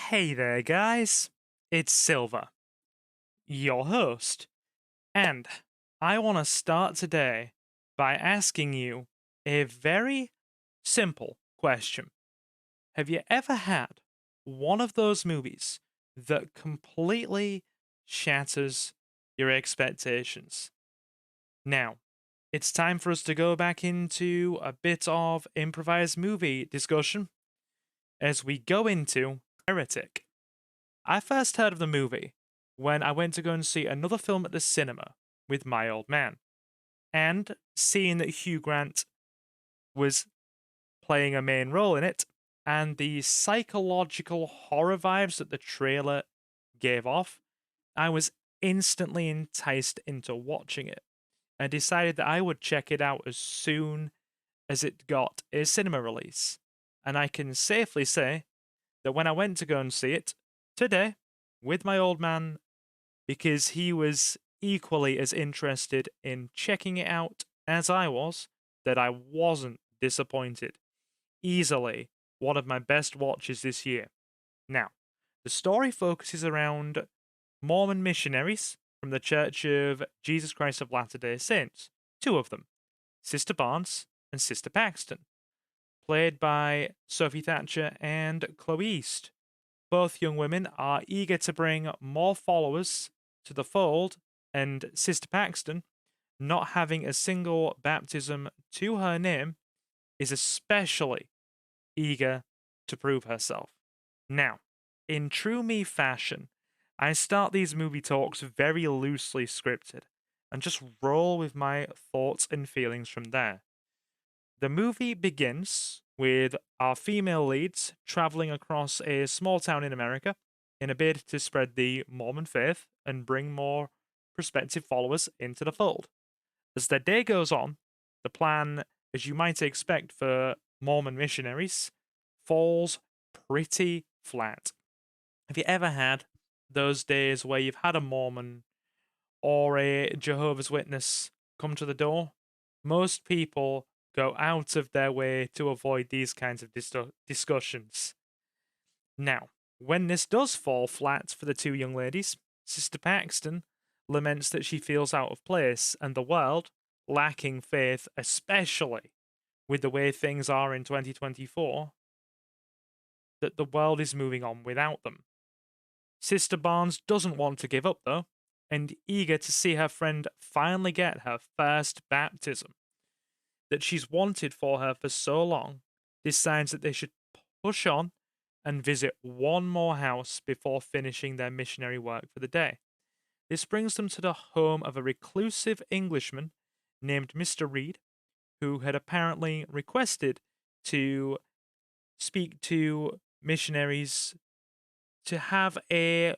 Hey there, guys. It's Silver, your host, and I want to start today by asking you a very simple question. Have you ever had one of those movies that completely shatters your expectations? Now, it's time for us to go back into a bit of improvised movie discussion as we go into Heretic. I first heard of the movie when I went to go and see another film at the cinema with my old man, and seeing that Hugh Grant was playing a main role in it, and the psychological horror vibes that the trailer gave off, I was instantly enticed into watching it and decided that I would check it out as soon as it got a cinema release. And I can safely say that when I went to go and see it today with my old man, because he was equally as interested in checking it out as I was, that I wasn't disappointed. Easily one of my best watches this year. Now, the story focuses around Mormon missionaries from the Church of Jesus Christ of Latter day Saints, two of them, Sister Barnes and Sister Paxton, played by Sophie Thatcher and Chloe East. Both young women are eager to bring more followers to the fold, and Sister Paxton, not having a single baptism to her name, is especially eager to prove herself. Now, in true me fashion, I start these movie talks very loosely scripted and just roll with my thoughts and feelings from there. The movie begins with our female leads traveling across a small town in America in a bid to spread the Mormon faith and bring more prospective followers into the fold. As the day goes on, the plan, as you might expect for Mormon missionaries, falls pretty flat. Have you ever had those days where you've had a Mormon or a Jehovah's Witness come to the door? Most people go out of their way to avoid these kinds of discussions. Now, when this does fall flat for the two young ladies, Sister Paxton laments that she feels out of place and the world lacking faith, especially with the way things are in 2024, that the world is moving on without them. Sister Barnes doesn't want to give up, though, and eager to see her friend finally get her first baptism that she's wanted for her for so long, decides that they should push on and visit one more house before finishing their missionary work for the day. This brings them to the home of a reclusive Englishman named Mr. Reed, who had apparently requested to speak to missionaries to have a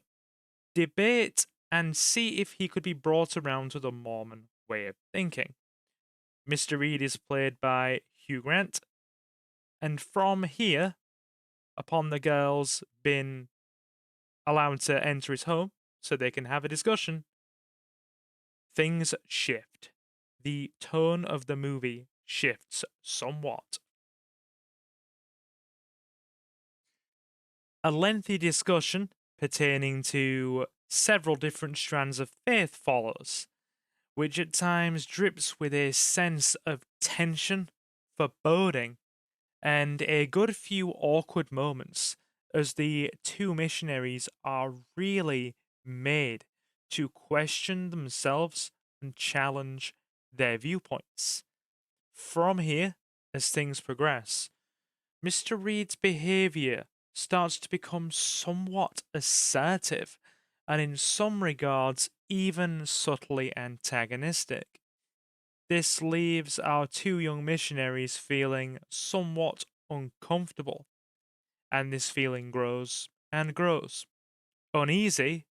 debate and see if he could be brought around to the Mormon way of thinking. Mr. Reed is played by Hugh Grant, and from here, upon the girls being allowed to enter his home so they can have a discussion, things shift. The tone of the movie shifts somewhat. A lengthy discussion pertaining to several different strands of faith follows, which at times drips with a sense of tension, foreboding, and a good few awkward moments as the two missionaries are really made to question themselves and challenge their viewpoints. From here, as things progress, Mr. Reed's behavior starts to become somewhat assertive and, in some regards, even subtly antagonistic. This leaves our two young missionaries feeling somewhat uncomfortable, and this feeling grows and grows. Uneasy,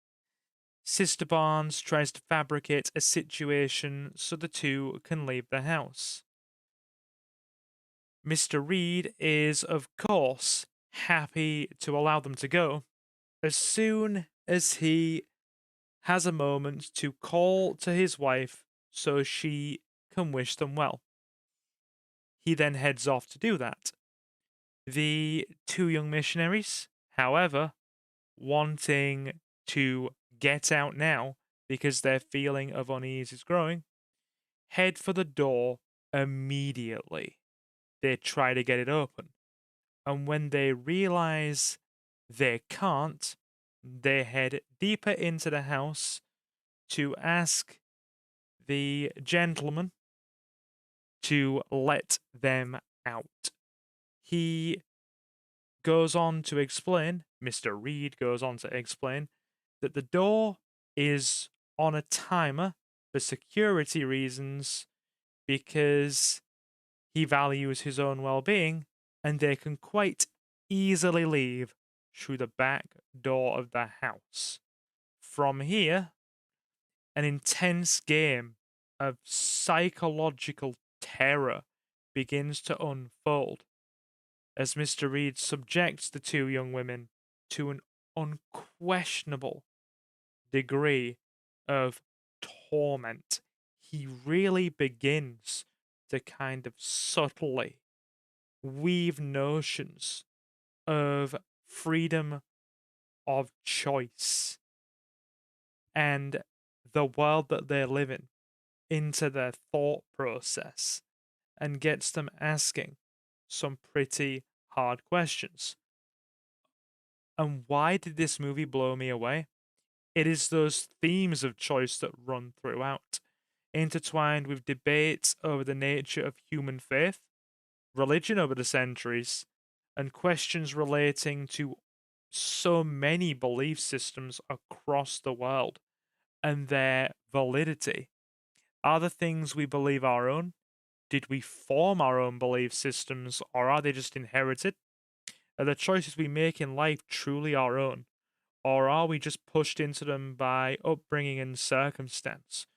Sister Barnes tries to fabricate a situation so the two can leave the house. Mr. Reed is, of course, happy to allow them to go as soon as he has a moment to call to his wife so she can wish them well. He then heads off to do that. The two young missionaries, however, wanting to get out now because their feeling of unease is growing, head for the door immediately. They try to get it open. And when they realize they can't, they head deeper into the house to ask the gentleman to let them out. He goes on to explain, Mr. Reed goes on to explain, that the door is on a timer for security reasons because he values his own well being and they can quite easily leave through the back door of the house. From here, an intense game of psychological terror begins to unfold as Mr. Reed subjects the two young women to an unquestionable degree of torment. He really begins to kind of subtly weave notions of freedom of choice and the world that they live in into their thought process and gets them asking some pretty hard questions. And why did this movie blow me away? It is those themes of choice that run throughout, intertwined with debates over the nature of human faith, religion over the centuries, and questions relating to so many belief systems across the world and their validity. Are the things we believe our own? Did we form our own belief systems, or are they just inherited? Are the choices we make in life truly our own, or are we just pushed into them by upbringing and circumstance?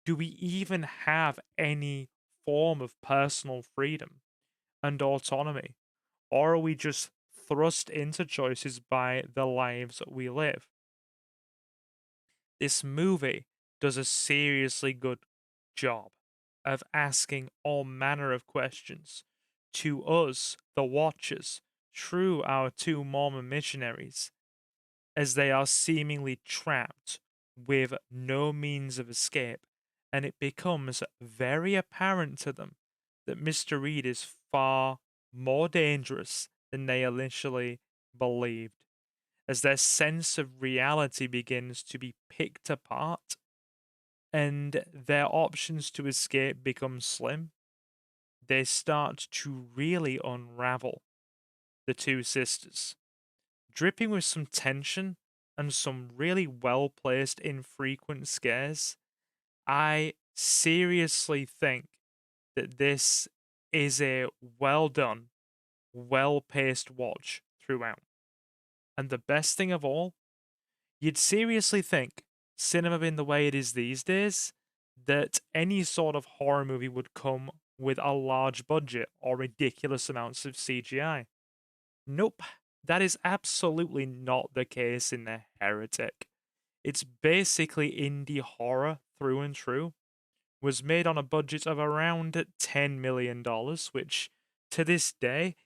Do we even have any form of personal freedom and autonomy, or are we just thrust into choices by the lives that we live? This movie does a seriously good job of asking all manner of questions to us, the watchers, through our two Mormon missionaries, as they are seemingly trapped with no means of escape, and it becomes very apparent to them that Mr. Reed is far more dangerous than they initially believed. As their sense of reality begins to be picked apart and their options to escape become slim, they start to really unravel the two sisters, dripping with some tension and some really well placed infrequent scares. I seriously think that this is a well done, well paced watch throughout. And the best thing of all, you'd seriously think, cinema being the way it is these days, that any sort of horror movie would come with a large budget or ridiculous amounts of CGI. Nope, that is absolutely not the case in The Heretic. It's basically indie horror through and through. Was made on a budget of around $10 million, which to this day,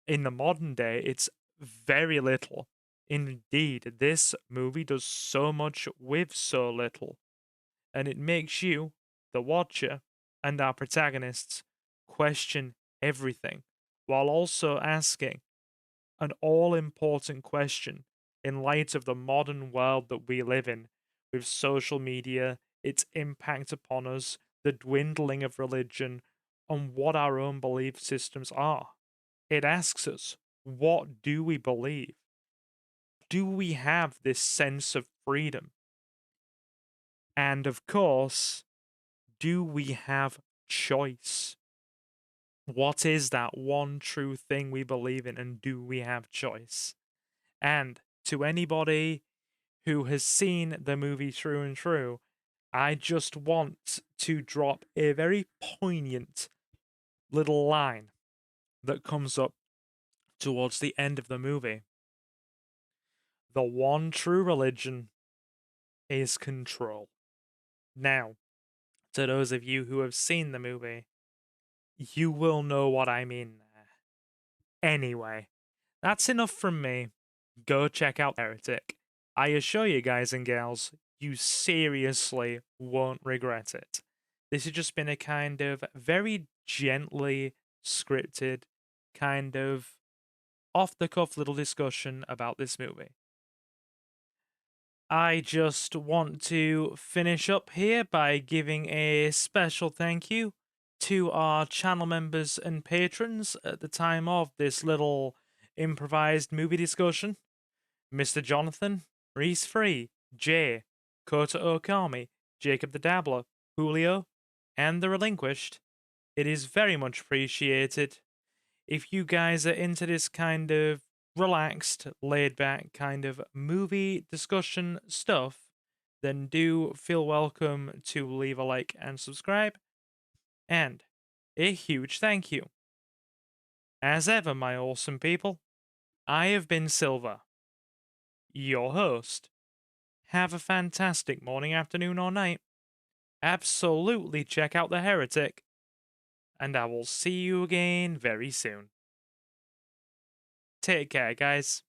in the modern day, it's very little. Indeed, this movie does so much with so little, and it makes you, the watcher, and our protagonists question everything, while also asking an all important question in light of the modern world that we live in, with social media, its impact upon us, the dwindling of religion, on what our own belief systems are. It asks us, what do we believe? Do we have this sense of freedom? And of course, do we have choice? What is that one true thing we believe in, and do we have choice? And to anybody who has seen the movie through and through, I just want to drop a very poignant little line that comes up towards the end of the movie. The one true religion is control. Now, to those of you who have seen the movie, you will know what I mean there. Anyway, that's enough from me. go check out Heretic. I assure you, guys and gals, you seriously won't regret it. This has just been a kind of very gently scripted, kind of off the cuff little discussion about this movie. I just want to finish up here by giving a special thank you to our channel members and patrons at the time of this little improvised movie discussion. Mr. Jonathan, Reese Free, Jay, Kota Okami, Jacob the Dabbler, Julio, and The Relinquished. It is very much appreciated. If you guys are into this kind of relaxed, laid back kind of movie discussion stuff, then do feel welcome to leave a like and subscribe. And a huge thank you. As ever, my awesome people, I have been Silver, your host. Have a fantastic morning, afternoon, or night. Absolutely check out The Heretic. And I will see you again very soon. Take care, guys.